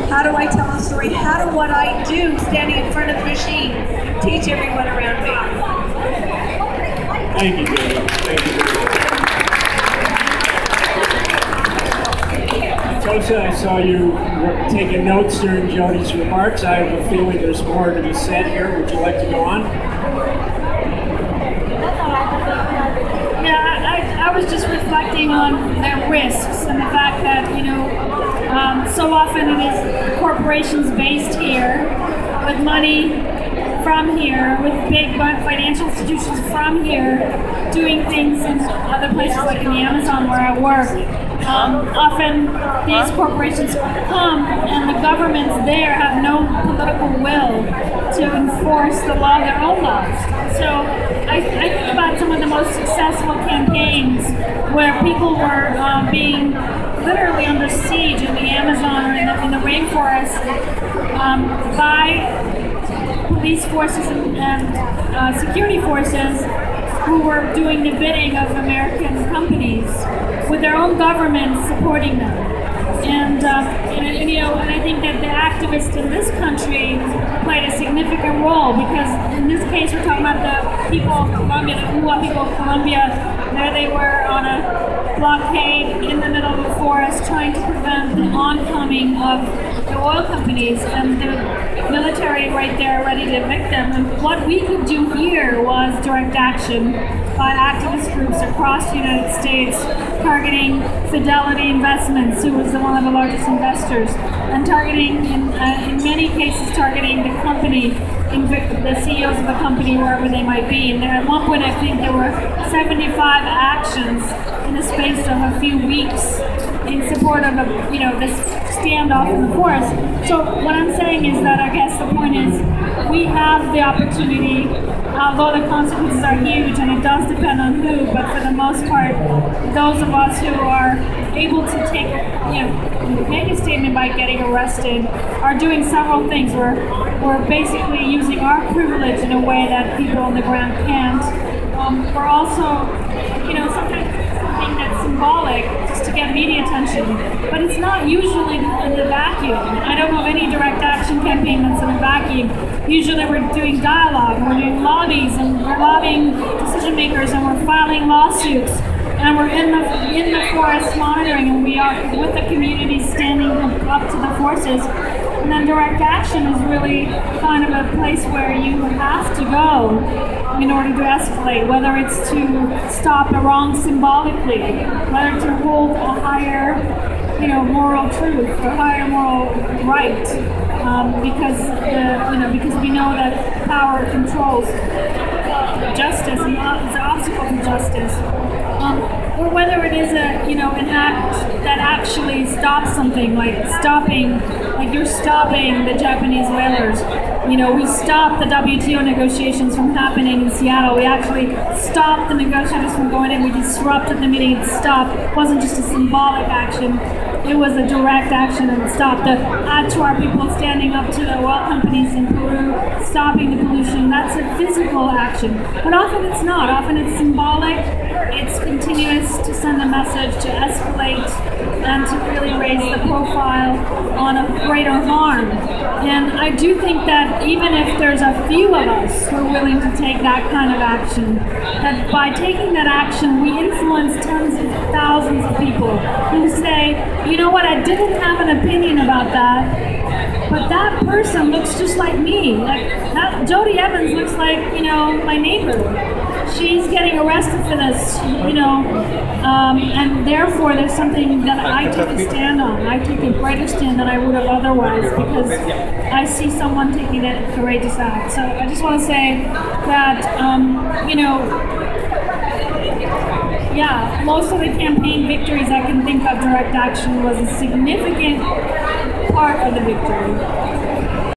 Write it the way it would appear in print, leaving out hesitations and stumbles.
How do I tell a story? How do what I do, standing in front of the machine, teach everyone around me? Thank you, Jody. Thank you. Tosa, I saw you taking notes during Jody's remarks. I have a feeling there's more to be said here. Would you like to go on? Yeah, I was just reflecting on the risks and the fact that, so often it is corporations based here with money from here, with big financial institutions from here, doing things in other places like in the Amazon where I work. Often these corporations come and the governments there have no political will to enforce the law, their own laws. So I think about some of the most successful campaigns where people were being literally under siege in the Amazon or in the rainforest by police forces and security forces who were doing the bidding of American companies with their own government supporting them. And I think that the activists in this country played a significant role, because in this case we're talking about the people of Colombia, the Hua people of Colombia. There they were on a blockade in the middle of the forest trying to prevent the oncoming of the oil companies, and the military right there ready to evict them. And what we could do here was direct action by activist groups across the United States targeting Fidelity Investments, who was one of the largest investors, and targeting, in many cases, targeting the company, the CEOs of the company, wherever they might be. And at one point, I think there were 75 actions in the space of a few weeks in support of this standoff in the forest. So what I'm saying is that I guess the point is we have the opportunity, although the consequences are huge and it does depend on who, but for the most part, those of us who are able to make a statement by getting arrested are doing several things. We're basically using our privilege in a way that people on the ground can't. We're also, sometimes something that's symbolic just to get media attention, but it's not usually in the vacuum. I don't know of any direct action campaign that's in a vacuum. Usually we're doing dialogue, we're doing lobbies, and we're lobbying decision makers, and we're filing lawsuits, and we're in the forest monitoring, and we are with the community standing up to the forces. And then direct action is really kind of a place where you have to go in order to escalate, whether it's to stop the wrong symbolically, whether to hold a higher, moral truth or higher moral right, because we know that power controls justice and is an obstacle to justice. Or whether it is an act that actually stops something, like you're stopping the Japanese whalers. We stopped the WTO negotiations from happening in Seattle. We actually stopped the negotiators from going in. We disrupted the meeting and stopped. It wasn't just a symbolic action. It was a direct action and stopped. Add to our people standing up to the oil companies in Peru, stopping the pollution. That's a physical action. But often it's not. Often it's symbolic. It's continuous to send a message, to escalate, and to really raise the profile on a greater harm. And I do think that even if there's a few of us who are willing to take that kind of action, that by taking that action, we influence tens of thousands of people who say, you know what, I didn't have an opinion about that, but that person looks just like me. Jody Evans looks like, my neighbor. She's getting arrested for this, and therefore there's something that I take a stand on. I take a greater stand than I would have otherwise, because I see someone taking that courageous act. So I just want to say that, most of the campaign victories I can think of, direct action was a significant part of the victory.